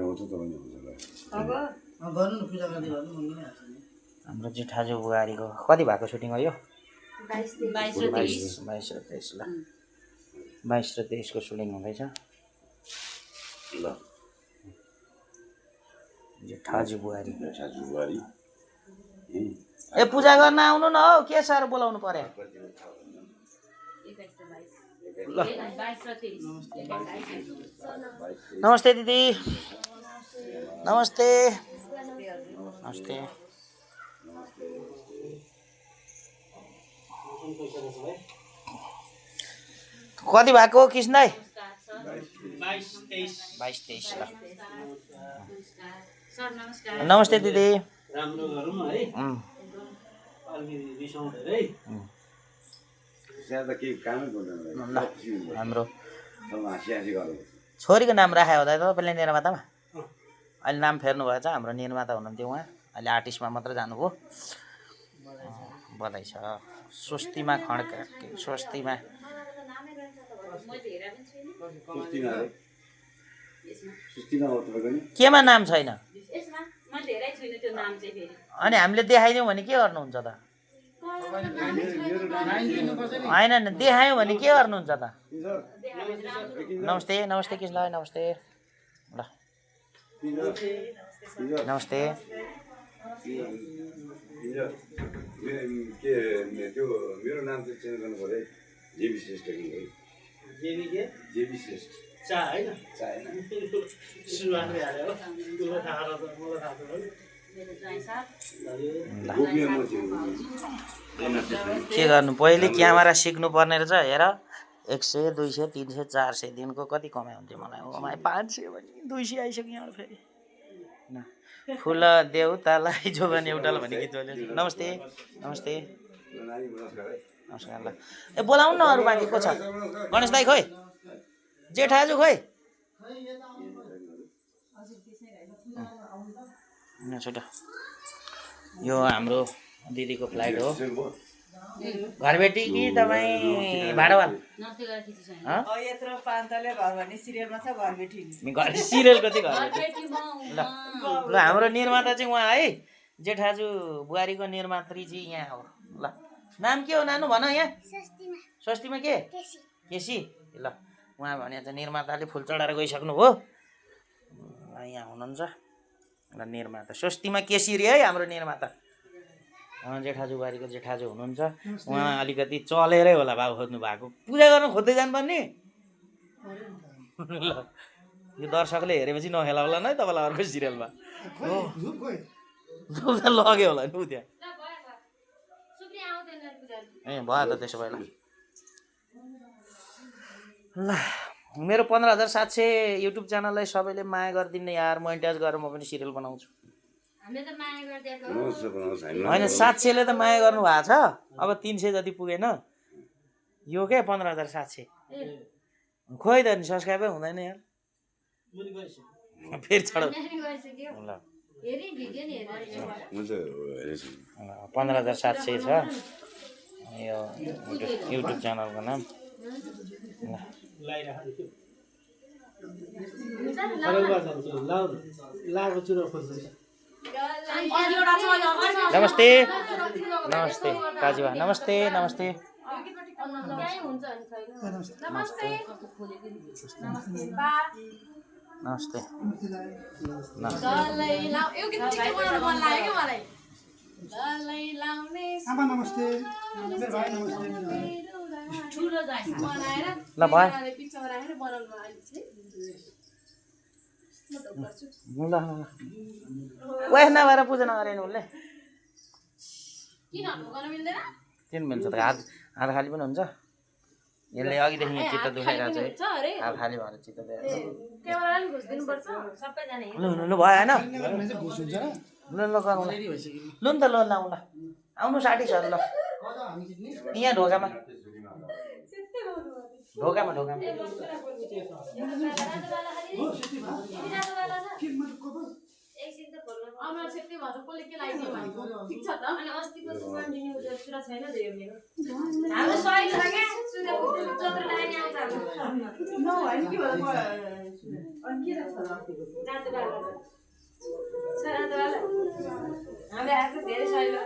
आउँछ तपाईँ आउँछ अब गर्नु न पूजा गर्दै गर्नु मम्मी नै हाल्छ नि हाम्रो जेठाजु बुहारीको कति भएको सुटिङ हो यो 22 र 23 22 र 23 ल 22 र 23 को सुटिङ हुँदैछ ल जेठाजु बुहारी बुहारी ए पूजा गर्न आउनु न हौ के साह्रो बोलाउनु पर्यो 22 र 23 नमस्ते दिदी नमस्ते नमस्ते कति भएको कृष्ण दाइ 22-23 ल सर नमस्कार नमस्ते दिदी राम्रो गरौँ है अलि रिसाउँदै है त्यहाँ त केही कामै गर्दैन ल हाम्रो हाँसी हाँसी गरेको छोरीको नाम राखे हो दाइ तपाईँले निर्मातामा अहिले नाम फेर्नु भएछ हाम्रो निर्माता हुनुहुन्थ्यो उहाँ अहिले आर्टिस्टमा मात्र जानुभयो बधाई छ स्वस्तिमा खड्का स्वस्तिमा केमा नाम छैन अनि हामीले देखाइदिउँ भने के गर्नुहुन्छ त होइन देखायौँ भने के गर्नुहुन्छ त नमस्ते नमस्ते कृष्ण नमस्ते ल नमस्ते के त्यो मेरो नाम चाहिँ चेन्ज गर्नु पऱ्यो जेबी श्रेष्ठ जेबी के जेबी श्रेष्ठ चा हैन चा हैन सुरुवातले हाल्यो तुलो थाहा र मलाई थाहा छ के गर्नु पहिले क्यामेरा सिक्नु पर्ने रहेछ हेर 100 200 300 400 दिनको कति कमाइ हुन्थ्यो मलाई 500 भने 200 आइसक्यो यहाँ फेरि न फुल देउतालाई जोगान एउटालाई भने गीत बोल्यो नमस्ते नमस्ते नमस्कार ल ए बोलाउनु न अरू बाँकी को छ गणेश दाइ खोइ जेठाजु खोइ छोटा यो हाम्रो दिदीको फ्लाइट हो घरबेटी कि तपाईँ भाडावाल यत्रो पान्तले घर भन्ने सिरियलमा छ घरबेटी घर सिरियलको चाहिँ घरबेटी ल हाम्रो निर्माता चाहिँ उहाँ है जेठाजु बुहारीको निर्मात्री चाहिँ यहाँ हो ल नाम के हो नानु भन यहाँ स्वस्तिमा के केसी ल उहाँ भने चाहिँ निर्माताले फुल चढाएर गइसक्नु हो यहाँ हुनुहुन्छ ल निर्माता स्वस्तिमा केसी रे है हाम्रो निर्माता जेठाजु बुहारीको जेठाजु हुनुहुन्छ उहाँ अलिकति चलेरै होला भाउ खोज्नु भएको पूजा गर्न खोज्दै जानुपर्ने ल यो दर्शकले हेरेपछि नखेला होला नै तपाईँलाई अर्को सिरियलमा लग्यो होला नि उ त्यहाँ ए भयो त त्यसो भए ल मेरो 15,700 युट्युब च्यानललाई सबैले माया गरिदिने यार मोनिटाइज गरेर म पनि सिरियल बनाउँछु होइन 700ले त माया गर्नु भएको छ अब 300 जति पुगेन यो के 15,700 खोइ त नि सब्सक्राइबै हुँदैन यार फेरि चढाउ ल 15,700 छ यो युट्युब च्यानलको नाम नमस्ते नमस्ते काजीबा नमस्ते नमस्ते नमस्ते ल भयो ल वाह नभएर पूजा नगरे नि उसले किन मिल्छ त हात हात खाली पनि हुन्छ यसले अघिदेखि चित्त दुखाइरहेको छ है हात खाली भएर चित्त लु लु भयो होइन ल ल गरौँ लु नि त ल ल ल आउनु साथीहरू ल यहाँ ढोकामा ढोकामा ढोकामा हामीले आज धेरै सजिलो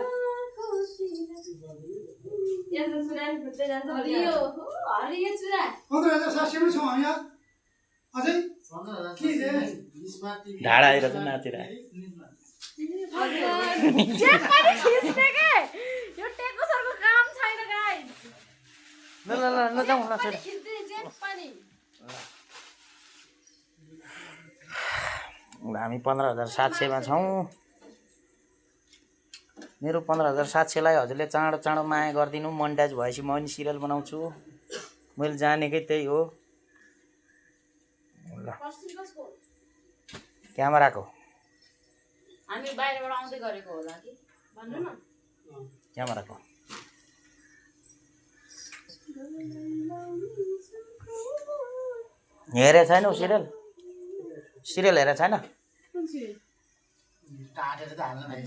यस्तो सुनानी फुट्दै जान्छ हरियो हरियो चुरा 15,700 मै छौँ हामी यहाँ अझै के जे ढाडा आएर चाहिँ नाचेर आयो। यो टेको सरको काम छैन गाइस ल ल ल ल जाउँ ल छोरी। हामी 15,700 मा छौँ। मेरो 15,700 हजुरले चाँडो चाँडो माया गरिदिनु। मोनिटाइज भएपछि म पनि सिरियल बनाउँछु। मैले जानेकै त्यही हो। ल क्यामेराको हामी बाहिरबाट आउँदै गरेको होला कि भन्नु न क्यामेराको हेरे छैनौ सिरियल? सिरियल हेरे छैन?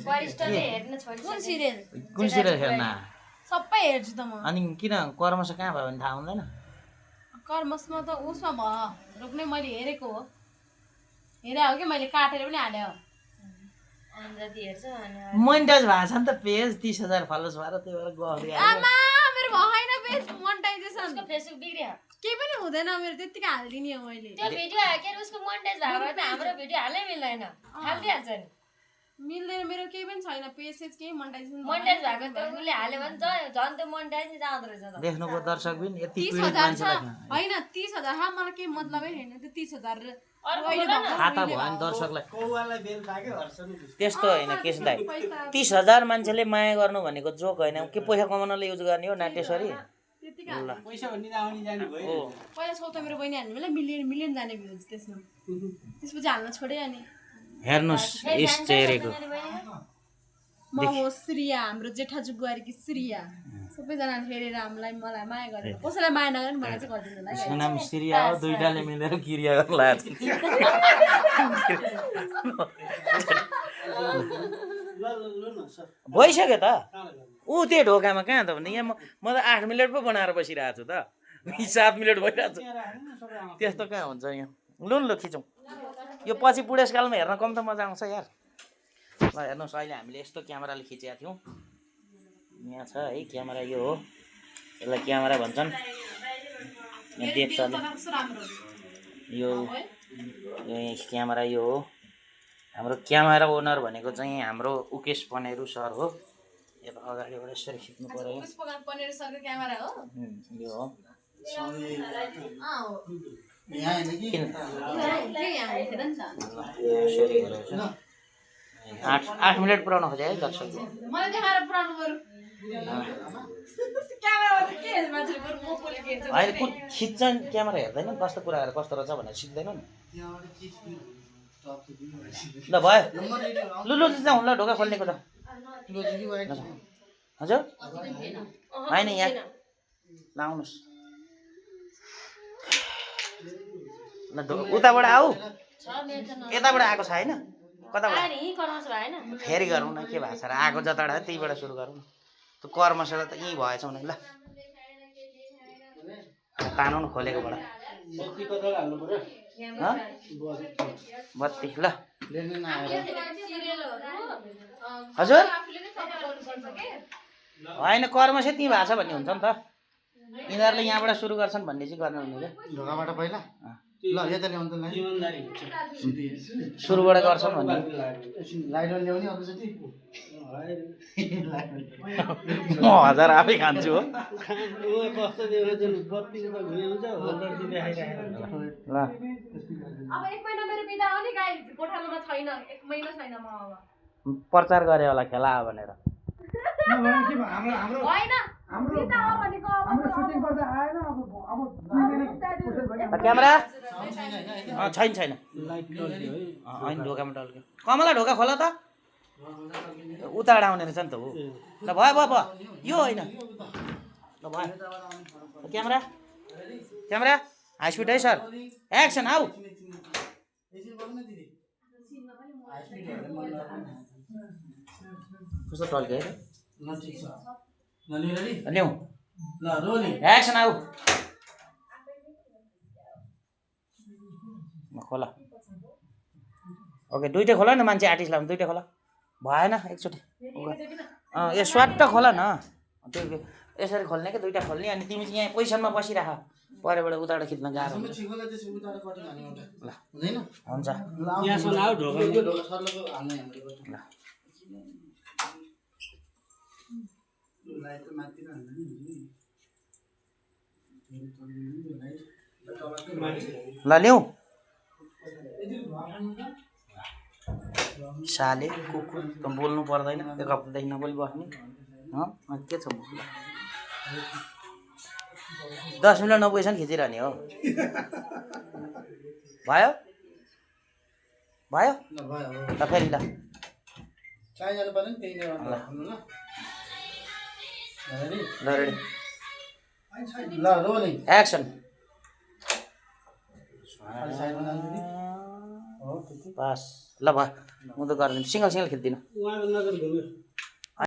वरिष्ठले हेर्न छोडिसके कुन सिरियल हेर्न? सबै हेर्छु त म। अनि किन कर्मश कहाँ भयो भने थाहा हुँदैन? कर्मसमा त उसमा भयो रोक्ने मैले हेरेको हो। हेरे हो कि मैले काटेर पनि हाले हो। जति हेर्छ अनि मोनिटाइज भएको छ नि त पेज 30,000 फलोवर्स भएर त्यही भएर गफ आमा मेरो भएन पेज मोनेटाइजेसन। उसको फेसबुक बिग्रियो केही पनि हुँदैन मेरो त्यतिकै हाल्दिनी हो मैले। त्यो भिडियो हाकेर उसको मोनेटाइज भएको भए त हाम्रो भिडियो हालै मिल्दैन हाल्दिहाल्छ नि मिल्दैन मेरो केही पनि छैन पेज केही मोनेटाइजेसन मोनेटाइज भएको त उसले हाल्यो भने त झन् त्यो मोनेटाइज नै जाँदो रहेछ त देख्नुको दर्शक पनि यति 30,000 छ हैन 30,000 हा मलाई केही मतलबै छैन त्यो 30,000 खाता भयो नि दर्शकलाई कौवालाई बेल पाक्यो हर्छ नि त्यस्तो होइन कृष्ण दाइ 30,000 मान्छेले माया गर्नु भनेको जोक होइन के पैसा कमाउनले युज गर्ने हो नाट्यश्वरी त्यतिकै पैसा भन्ने आउने जाने भयो हो पहिला सौ त मेरो बहिनी हाल्नु बेला मिलियन जाने भ्युज त्यसमा त्यसपछि हाल्न छोडे अनि हेर्नुस् यस चेहरेको म हो श्रिया हाम्रो जेठाजु बुहारीकी श्रिया सबैजनाले हेरेर हामीलाई मलाई माया गरेर कसैलाई माया नगर्ने मलाई चाहिँ गरिदिनु होला यसको नाम सिरिया हो दुईटाले मिलेर क्रिया गर्न लाग्छ ल न सर भइसक्यो त ऊ त्यो ढोकामा कहाँ त भने यहाँ म त 8 मिनट पो बनाएर बसिरहेको छु त 7 मिनट भइरहेको छु त्यस्तो कहाँ हुन्छ यहाँ ल खिचौँ यो पछि बुढेसकालमा हेर्न कम त मजा आउँछ यार ल हेर्नुहोस् अहिले हामीले यस्तो क्यामेराले खिचेका थियौँ यहाँ छ है क्यामेरा यो हो यसलाई क्यामेरा भन्छन् यहाँ देख्छ यो क्यामेरा यो हो हाम्रो क्यामेरा ओनर भनेको चाहिँ हाम्रो उकेश पनेरू सर हो यता अगाडिबाट यसरी खिच्नु पर्यो पनेर सरको क्यामेरा हो यो हो यहाँ हैन कि किन यहाँ हेर नि त यसरी गरेको छ 8 मिनट पुराउन खोजे है दर्शक मलाई देखाएर पुरानो बरु क्यामेरामा त के मान्छेले बरु म बोले के हेर्छ होइन कुन खिच्छ क्यामेरा हेर्दैन कस्तो कुराहरू कस्तो रहेछ भनेर सिक्दैन नि ल भयो लु जाउँ ल ढोका खोल्नेको त हजुर होइन यहाँ ल आउनुहोस् ल उताबाट आऊ यताबाट आएको छ होइन कताबाट फेरि गरौँ न के भएको छ र आएको जताबाट त्यहीबाट सुरु गरौँ न त्यो कर्मशाला त यहीँ भएछौ नि ल तानौ न खोलेकोबाट बत्ती ल हजुर होइन कर्म चाहिँ त्यहीँ भएको छ भन्ने हुन्छ नि त यिनीहरूले यहाँबाट सुरु गर्छन् भन्ने चाहिँ गर्नु हुने क्या ढोकाबाट पहिला ल यता ल्याउनु त इमानदारी हुन्छ सुरुबाट गर्छन् भन्ने लाइटर ल्याउने अरूचोटि म 1000 आफै खान्छु हो कस्तो बत्तीको त घुमे हुन्छ होल्डर चाहिँ देखाइरहेको ल अब 1 महिना मेरो बिदा हो नि गाई गोठालोमा छैन 1 महिना छैन म अब प्रचार गरे होला खेला भनेर हाम्रो होइन हाम्रो बिदा हो भनेको अब हाम्रो सुटिङ गर्दा आएन अब 2 महिना क्यामेरा छैन छैन लाइट टल्क्यो है होइन ढोकामा टल्क्यो कमला ढोका खोला त उताबाट आउने रहेछ नि त हो ल भयो यो होइन ल भयो क्यामेरा क्यामेरा हाई स्पिड है सर एक्सन आऊ कस्तो टल्क्यो है ल ठीक छ ल रेडी ल्याउँ ल रोलिङ एक्सन आऊ खोला ओके दुइटै खोला न मान्छे आर्टिस्ट लाउनु दुइटै खोला भएन एकचोटि यो स्वाट खोला न त्यो यसरी खोल्ने कि दुइटा खोल्ने अनि तिमी चाहिँ यहाँ पोजिसनमा बसिराख परेबाट उताबाट खिच्न गाह्रो हुन्छ ल हुन्छ यहाँसम्म आऊ ढोका ल ल ल्याऊ साले कुकुर त बोल्नु पर्दैन एक हप्तादेखि नबोली बस्ने के छ ल 10 मिनट नपुगेसम्म खिचिरहने हो भयो भयो ल फेरि ल ल रेडी एक्सन पास ल भयो म त गर्दिनँ सिङ्गल खिच्दिनँ उहाँको नजर घुम्यो